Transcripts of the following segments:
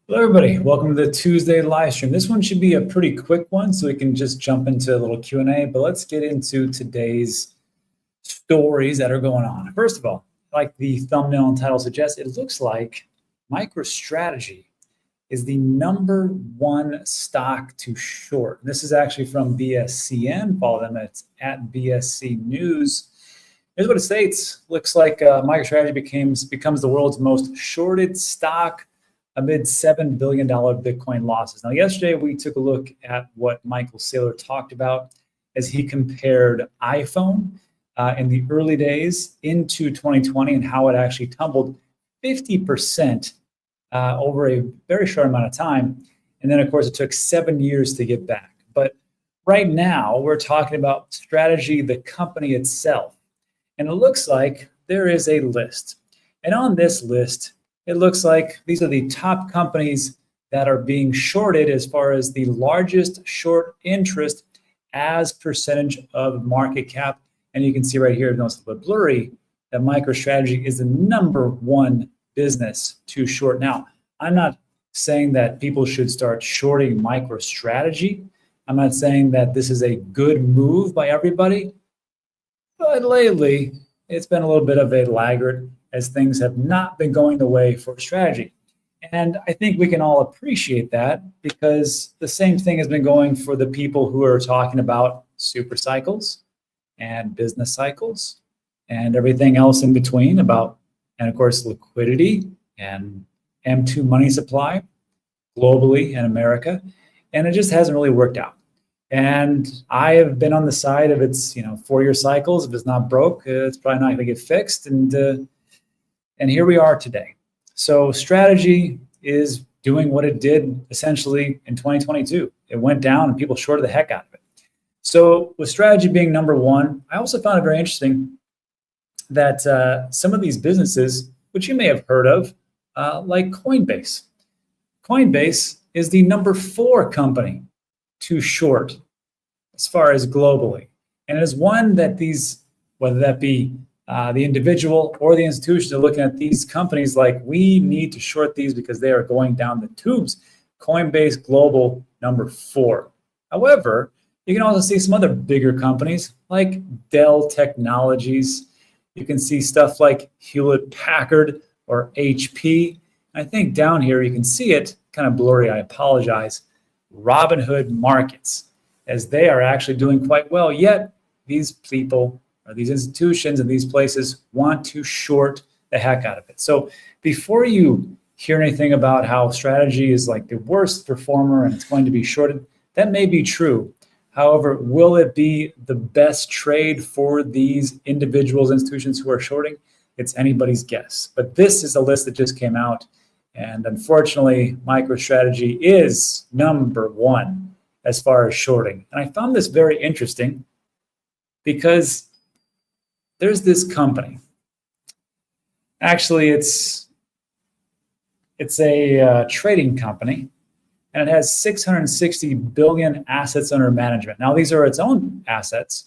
Hello, everybody. Welcome to the Tuesday live stream. This one should be a pretty quick one, so we can just jump into a little Q&A. But let's get into today's stories that are going on. First of all, like the thumbnail and title suggests, it looks like Microstrategy is the #1 stock to short. This is actually from BSCN. Follow them at BSC News. Here's what it states. Looks like Microstrategy becomes the world's most shorted stock amid $7 billion Bitcoin losses. Now, yesterday we took a look at what Michael Saylor talked about as he compared iPhone in the early days into 2020 and how it actually tumbled 50% over a very short amount of time. And then, of course, it took 7 years to get back. But right now, we're talking about Strategy, the company itself. And it looks like there is a list. And on this list, it looks like these are the top companies that are being shorted as far as the largest short interest as percentage of market cap. And you can see right here, notice a little bit blurry, that MicroStrategy is the #1 business to short. Now, I'm not saying that people should start shorting MicroStrategy. I'm not saying that this is a good move by everybody, but lately it's been a little bit of a laggard as things have not been going the way for Strategy. And I think we can all appreciate that because the same thing has been going for the people who are talking about super cycles and business cycles and everything else in between about, and of course, liquidity and M2 money supply globally in America. And it just hasn't really worked out. And I have been on the side of its 4-year cycles. If it's not broke, it's probably not going to get fixed. And here we are today. So Strategy is doing what it did essentially in 2022. It went down and people shorted the heck out of it. So with Strategy being #1, I also found it very interesting that some of these businesses, which you may have heard of, like Coinbase. Coinbase is the #4 company to short as far as globally. And it is one that these, whether that be the individual or the institutions, are looking at these companies like, we need to short these because they are going down the tubes. Coinbase Global #4. However, you can also see some other bigger companies like Dell Technologies. You can see stuff like Hewlett Packard or HP. I think down here you can see it, kind of blurry, I apologize, Robinhood Markets, as they are actually doing quite well, yet these people or these institutions and these places want to short the heck out of it. So before you hear anything about how Strategy is like the worst performer and it's going to be shorted, that may be true. However, will it be the best trade for these individuals, institutions who are shorting? It's anybody's guess. But this is a list that just came out. And unfortunately, MicroStrategy is #1 as far as shorting. And I found this very interesting because there's this company. Actually, it's a trading company, and it has 660 billion assets under management. Now, these are its own assets,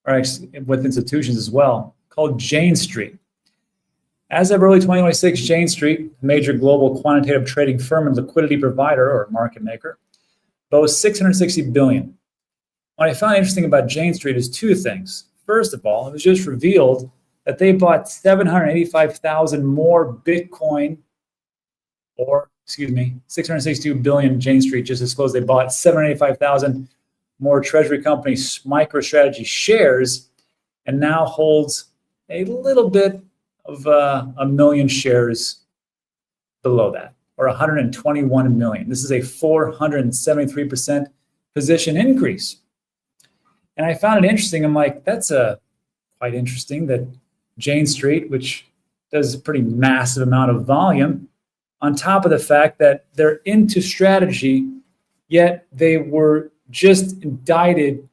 or actually with institutions as well, called Jane Street. As of early 2026, Jane Street, a major global quantitative trading firm and liquidity provider or market maker, boasts 660 billion. What I found interesting about Jane Street is two things. First of all, it was just revealed that they bought 785,000 more Bitcoin, or 662 billion. Jane Street just disclosed they bought 785,000 more Treasury company MicroStrategy shares, and now holds a little bit of a million shares below that, or 121 million. This is a 473% position increase. And I found it interesting. I'm like, that's quite interesting that Jane Street, which does a pretty massive amount of volume, on top of the fact that they're into Strategy, yet they were just indicted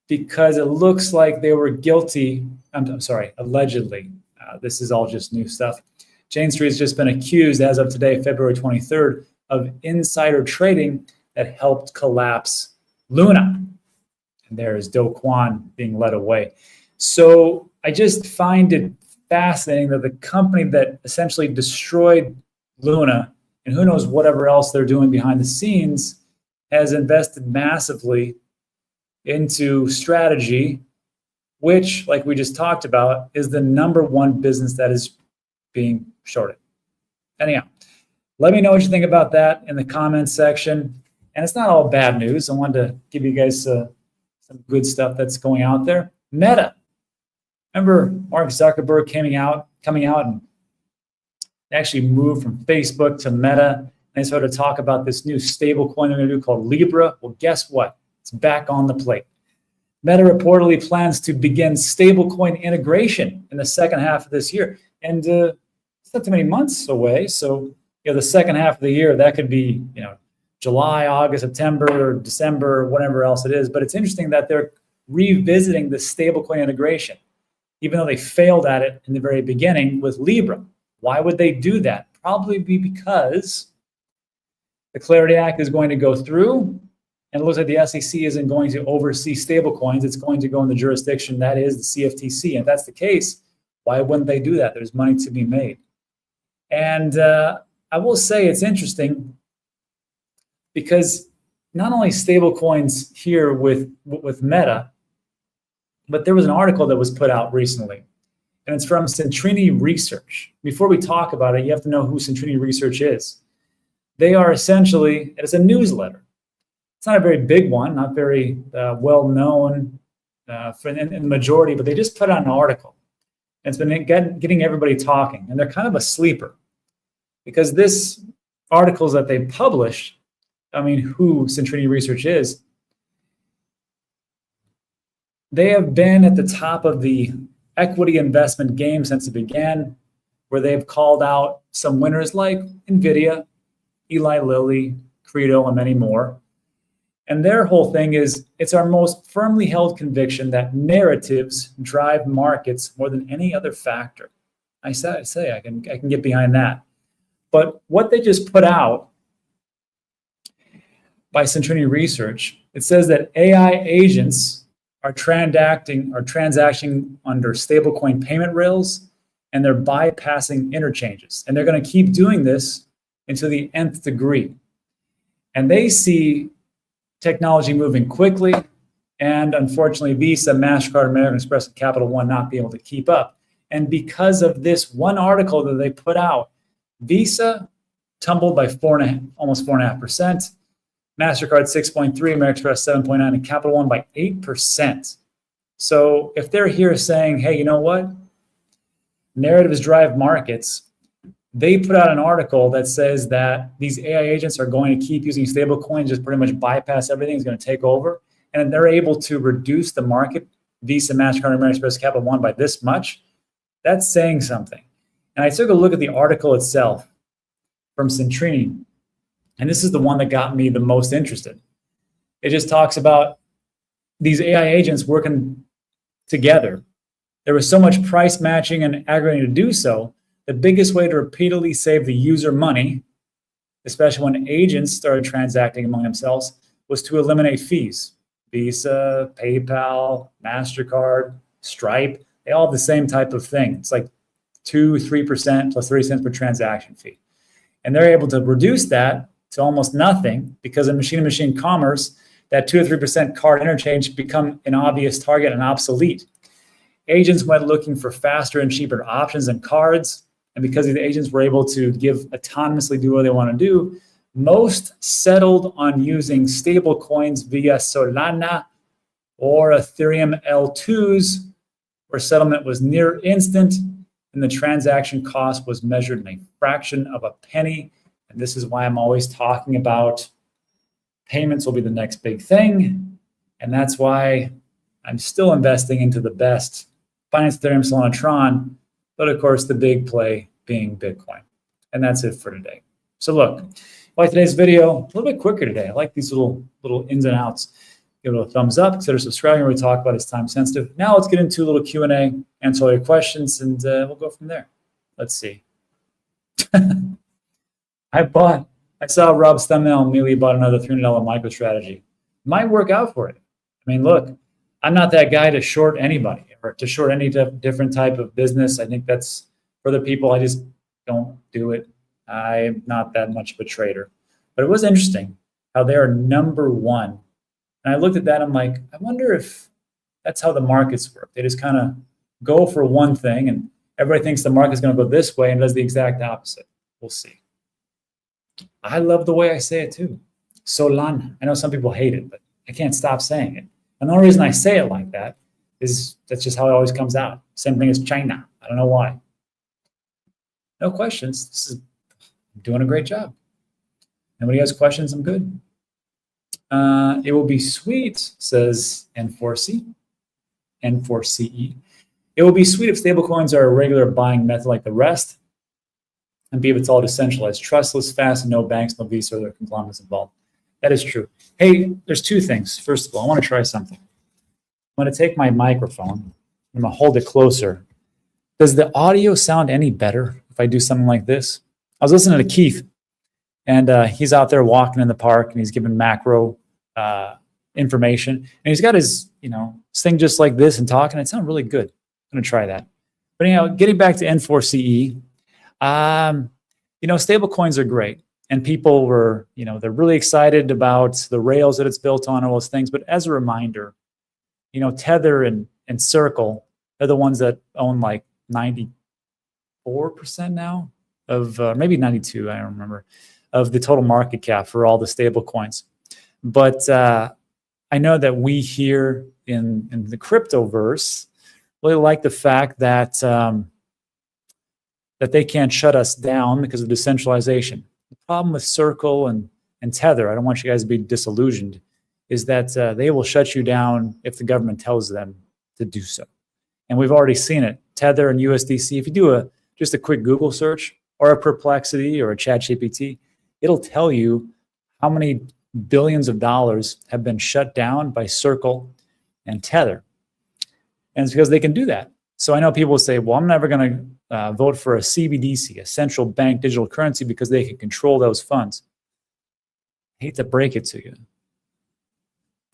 because it looks like they were guilty. I'm sorry, allegedly. This is all just new stuff. Jane Street has just been accused as of today, February 23rd, of insider trading that helped collapse Luna. And there's Do Kwon being led away. So I just find it fascinating that the company that essentially destroyed Luna, and who knows whatever else they're doing behind the scenes, has invested massively into strategy, which, like we just talked about, is the #1 business that is being shorted. Anyhow, let me know what you think about that in the comments section. And it's not all bad news. I wanted to give you guys some good stuff that's going out there. Meta. Remember Mark Zuckerberg coming out and actually moved from Facebook to Meta. And they started to talk about this new stable coin they're going to do called Libra. Well, guess what? It's back on the plate. Meta reportedly plans to begin stablecoin integration in the second half of this year. And it's not too many months away. So, the second half of the year, that could be, July, August, September, December, whatever else it is. But it's interesting that they're revisiting the stablecoin integration, even though they failed at it in the very beginning with Libra. Why would they do that? Probably because the Clarity Act is going to go through, and it looks like the SEC isn't going to oversee stablecoins. It's going to go in the jurisdiction that is the CFTC. And if that's the case, why wouldn't they do that? There's money to be made. And I will say it's interesting because not only stablecoins here with Meta, but there was an article that was put out recently, and it's from Cintrini Research. Before we talk about it, you have to know who Cintrini Research is. They are essentially, it's a newsletter. It's not a very big one, not very well known in the majority, but they just put out an article. And it's been getting everybody talking, and they're kind of a sleeper because this articles that they published, who Cintrini Research is, they have been at the top of the equity investment game since it began, where they've called out some winners like NVIDIA, Eli Lilly, Credo, and many more. And their whole thing is, it's our most firmly held conviction that narratives drive markets more than any other factor. I say I can get behind that. But what they just put out by Cintrini Research, it says that AI agents are transacting under stablecoin payment rails, and they're bypassing interchanges. And they're going to keep doing this into the nth degree. And they see technology moving quickly, and unfortunately, Visa, MasterCard, American Express, and Capital One not be able to keep up. And because of this one article that they put out, Visa tumbled by almost 4.5%. MasterCard 6.3, American Express 7.9, and Capital One by 8%. So if they're here saying, hey, you know what? Narratives drive markets. They put out an article that says that these AI agents are going to keep using stable coins, just pretty much bypass everything, is going to take over. And they're able to reduce the market, Visa, MasterCard, American Express, Capital One by this much. That's saying something. And I took a look at the article itself from Cintrini. And this is the one that got me the most interested. It just talks about these AI agents working together. There was so much price matching and aggregating to do so. The biggest way to repeatedly save the user money, especially when agents started transacting among themselves, was to eliminate fees. Visa, PayPal, MasterCard, Stripe, they all have the same type of thing. It's like 2-3% plus 30 cents per transaction fee. And they're able to reduce that to almost nothing because in machine-to-machine commerce, that 2 or 3% card interchange become an obvious target and obsolete. Agents went looking for faster and cheaper options than cards. And because the agents were able to autonomously do what they want to do, most settled on using stable coins via Solana or Ethereum L2s, where settlement was near instant and the transaction cost was measured in a fraction of a penny. And this is why I'm always talking about payments will be the next big thing. And that's why I'm still investing into the best Binance, Ethereum, Solana, Tron, but of course the big play being Bitcoin. And that's it for today. So look, like today's video, a little bit quicker today. I like these little ins and outs. Give it a thumbs up, consider subscribing. What we talk about is time sensitive. Now let's get into a little Q&A, answer all your questions, and we'll go from there. Let's see. I saw Rob's thumbnail and immediately bought another $300 Microstrategy. Might work out for it. I mean, look, I'm not that guy to short anybody or to short any different type of business. I think that's for other people. I just don't do it. I'm not that much of a trader. But it was interesting how they are number one. And I looked at that, I'm like, I wonder if that's how the markets work. They just kind of go for one thing, and everybody thinks the market's going to go this way and does the exact opposite. We'll see. I love the way I say it too. Solana. I know some people hate it, but I can't stop saying it. And the only reason I say it like that is that's just how it always comes out. Same thing as China. I don't know why. No questions. This is I'm doing a great job. Nobody has questions, I'm good. It will be sweet, says N4C. N4CE. It will be sweet if stablecoins are a regular buying method like the rest, and B, if it's all decentralized, trustless, fast, and no banks, no Visa, or their conglomerates involved. That is true. Hey, there's two things. First of all, I want to try something. I'm going to take my microphone. I'm going to hold it closer. Does the audio sound any better if I do something like this? I was listening to Keith, and he's out there walking in the park, and he's giving macro information, and he's got his, thing just like this and talking. It sounded really good. I'm going to try that. But anyhow, getting back to N4CE, stable coins are great, and people were, they're really excited about the rails that it's built on, all those things. But as a reminder, Tether and Circle are the ones that own like 94% now of maybe 92, I don't remember, of the total market cap for all the stable coins. But I know that we here in the cryptoverse really like the fact that that they can't shut us down because of decentralization. The problem with Circle and Tether, I don't want you guys to be disillusioned, is that they will shut you down if the government tells them to do so. And we've already seen it. Tether and USDC, if you do just a quick Google search or a Perplexity or a ChatGPT, it'll tell you how many billions of dollars have been shut down by Circle and Tether. And it's because they can do that. So I know people will say, well, I'm never going to vote for a CBDC, a central bank digital currency, because they can control those funds. I hate to break it to you,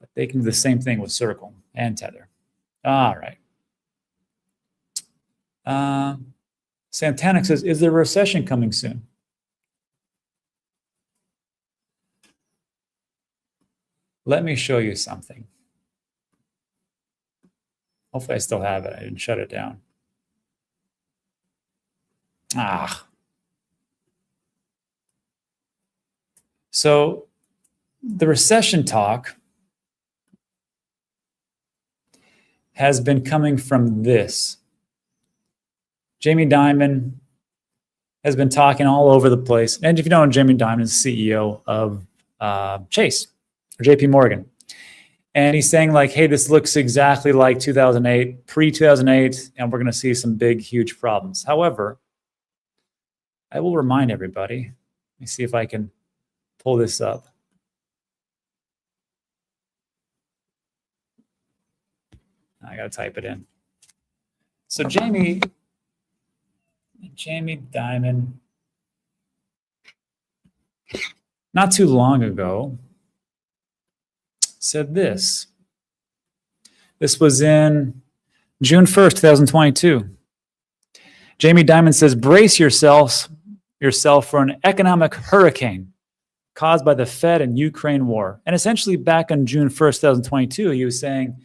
but they can do the same thing with Circle and Tether. All right. Santanic says, is there a recession coming soon? Let me show you something. Hopefully I still have it. I didn't shut it down. So the recession talk has been coming from this. Jamie Dimon has been talking all over the place. And if you don't know, Jamie Dimon is CEO of Chase or JP Morgan. And he's saying like, hey, this looks exactly like 2008, pre-2008, and we're going to see some big, huge problems. However, I will remind everybody, let me see if I can pull this up. I got to type it in. So Jamie Dimon, not too long ago, said this. This was in June 1st, 2022. Jamie Dimon says, brace yourself for an economic hurricane caused by the Fed and Ukraine war. And essentially back on June 1st, 2022, he was saying,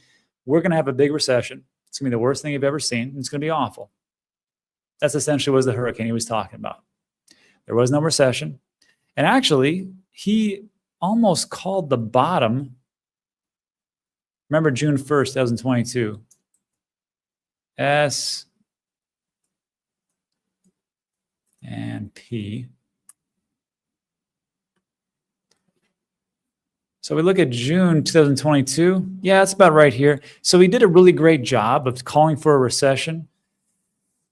we're going to have a big recession. It's going to be the worst thing you've ever seen. It's going to be awful. That's essentially what the hurricane he was talking about. There was no recession. And actually, he almost called the bottom. Remember June 1st, 2022. S and P. So we look at June 2022. Yeah, it's about right here. So he did a really great job of calling for a recession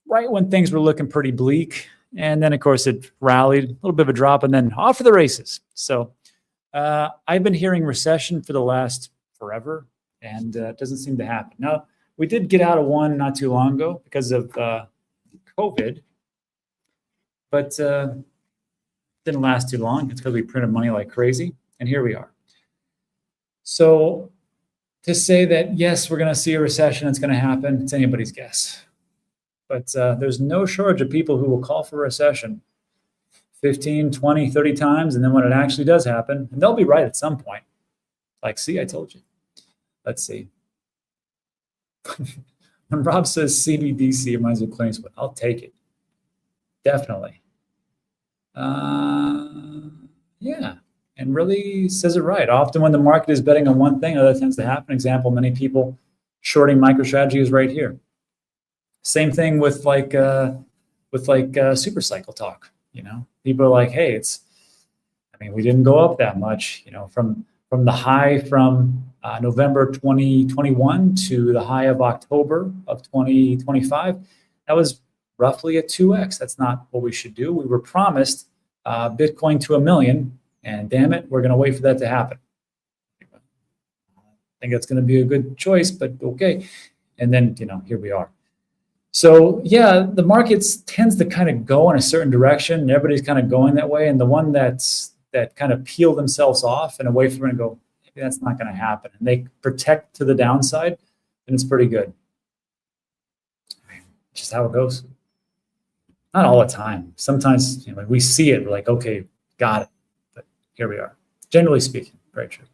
right when things were looking pretty bleak. And then, of course, it rallied, a little bit of a drop, and then off for the races. So I've been hearing recession for the last forever, and it doesn't seem to happen. Now, we did get out of one not too long ago because of COVID, but didn't last too long. It's because we printed money like crazy, and here we are. So to say that, yes, we're going to see a recession, it's going to happen, it's anybody's guess. But there's no shortage of people who will call for a recession 15, 20, 30 times. And then when it actually does happen, and they'll be right at some point. Like, see, I told you. Let's see. When Rob says CBDC, it reminds me of claims, but I'll take it. Definitely. Yeah, and really says it right. Often when the market is betting on one thing, that tends to happen. Example, many people shorting Microstrategy is right here. Same thing with super cycle talk. People are like, hey, we didn't go up that much. From the high from November 2021 to the high of October of 2025, that was roughly a 2x. That's not what we should do. We were promised Bitcoin to 1 million, and damn it, we're going to wait for that to happen. I think that's going to be a good choice, but okay. And then, here we are. So yeah, the markets tends to kind of go in a certain direction, and everybody's kind of going that way. And the one that kind of peel themselves off and away from it and go, maybe that's not going to happen, and they protect to the downside, then it's pretty good. Just how it goes. Not all the time. Sometimes when we see it, we're like, okay, got it. But here we are. Generally speaking, very true.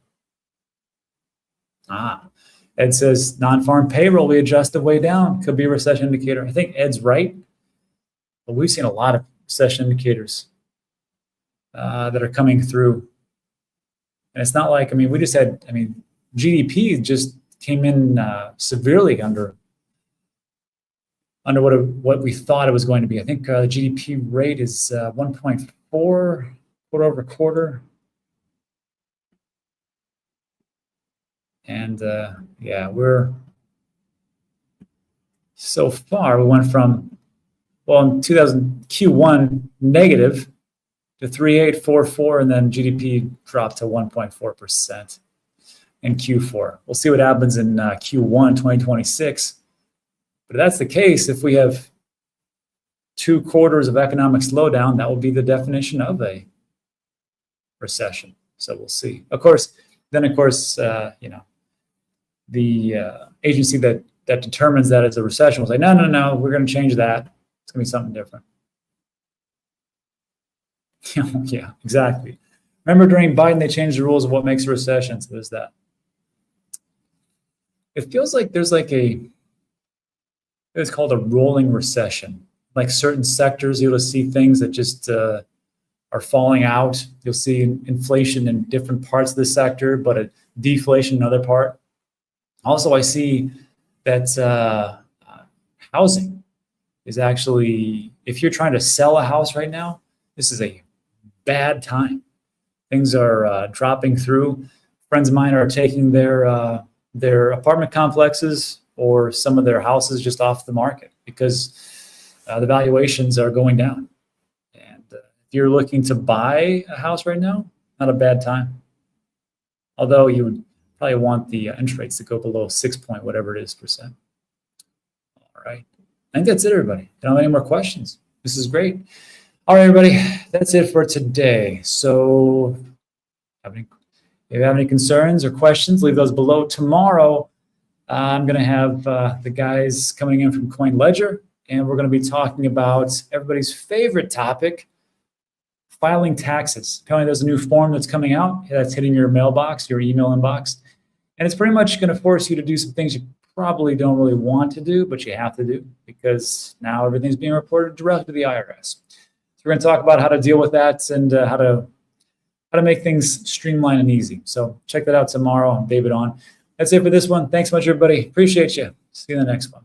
Ed says non-farm payroll we adjusted way down. Could be a recession indicator. I think Ed's right, but we've seen a lot of recession indicators that are coming through. And it's not like, we just had, GDP just came in severely under what we thought it was going to be. I think the GDP rate is 1.4 quarter over quarter. And yeah, we're so far, we went from, in Q1 negative to 3.844, and then GDP dropped to 1.4% in Q4. We'll see what happens in Q1 2026. But if that's the case, if we have 2 quarters of economic slowdown, that will be the definition of a recession. So we'll see. Of course, the agency that determines that it's a recession will say, no, we're going to change that. It's going to be something different. Yeah, exactly. Remember during Biden, they changed the rules of what makes a recession. So there's that. It feels like there's it's called a rolling recession. Like certain sectors, you'll see things that just are falling out. You'll see inflation in different parts of the sector, but a deflation in another part. Also, I see that housing is actually, if you're trying to sell a house right now, this is a bad time. Things are dropping through. Friends of mine are taking their apartment complexes or some of their houses just off the market because the valuations are going down. And if you're looking to buy a house right now, not a bad time. Although you would probably want the interest rates to go below 6 point whatever it is %. All right. I think that's it, everybody. Don't have any more questions. This is great. All right, everybody. That's it for today. So if you have any concerns or questions, leave those below. Tomorrow, I'm going to have the guys coming in from Coin Ledger, and we're going to be talking about everybody's favorite topic, filing taxes. Apparently, there's a new form that's coming out that's hitting your mailbox, your email inbox, and it's pretty much going to force you to do some things you probably don't really want to do, but you have to do because now everything's being reported directly to the IRS. So we're going to talk about how to deal with that and how to make things streamlined and easy. So check that out tomorrow. I'm David On. That's it for this one. Thanks much, everybody. Appreciate you. See you in the next one.